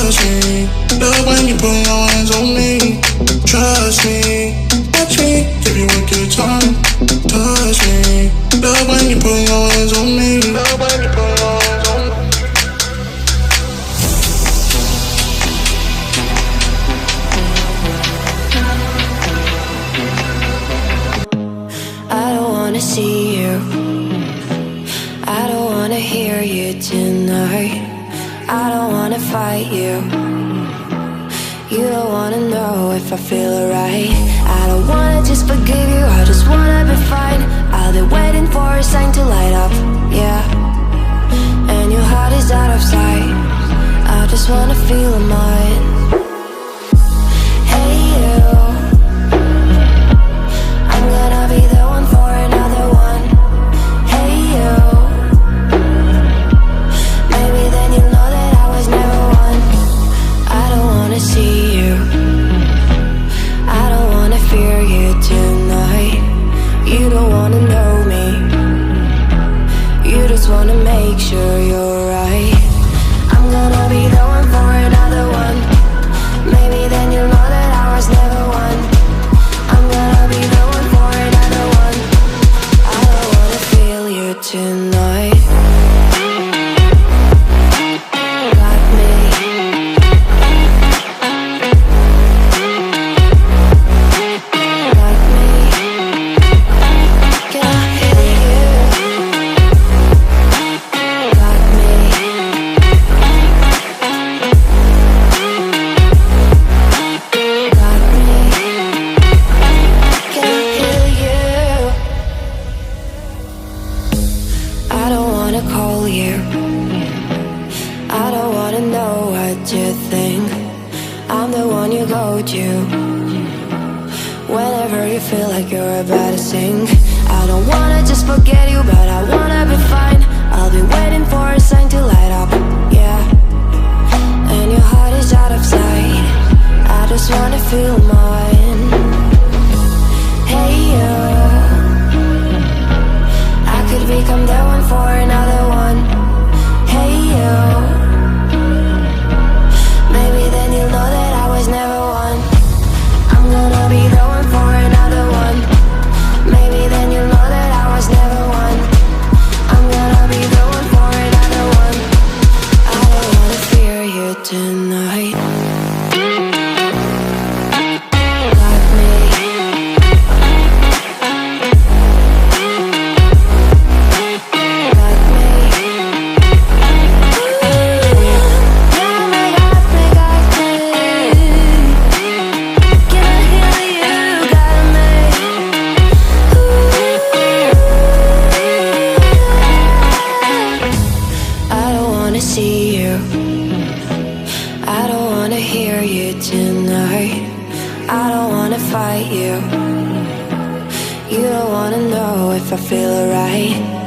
Touch me, love when you put your hands on me. Trust me, watch me, if you work your tongue. Touch me, love when you put your hands on me. Love when you put your hands on me. I don't wanna see you, I don't wanna hear you tonight. I don't wanna fight you, you don't wanna know if I feel alright. I don't wanna just forgive you, I just wanna be fine. I'll be waiting for a sign to light up, yeah. And your heart is out of sight, I just wanna feel mine. Hey you, I'm gonna be the one for another one. Hey you, maybe then you'll know that I was never one. I don't wanna see you, I don't wanna fear you tonight. You don't wanna know me, you just wanna make sure you're right. I'm gonna be the one for another one. Maybe then you'll know that I was never one. I'm gonna be the one for another one. I don't wanna feel you tonight. Got me. Got me. Can I hear you? Got me. Got me. Can I hear you? I don't wanna call you, I don't wanna know what you think. I'm the one you go to whenever you feel like you're about to sink. I don't wanna just forget you, but I wanna be fine. I'll be waiting for a sign to light up, yeah. And your heart is out of sight, I just wanna feel mine. Hey you, I could become the one for another one. Hey you, maybe then you'll know that I was never one. I'm gonna be the one for another one. Maybe then you'll know that I was never one. I'm gonna be the one for another one. I don't wanna fear you tonight. Got me. Got me. Got me, got me, got me. Can I hear you? Got me. I don't wanna see you, I don't wanna hear you tonight. I don't wanna fight you, you don't wanna know if I feel alright.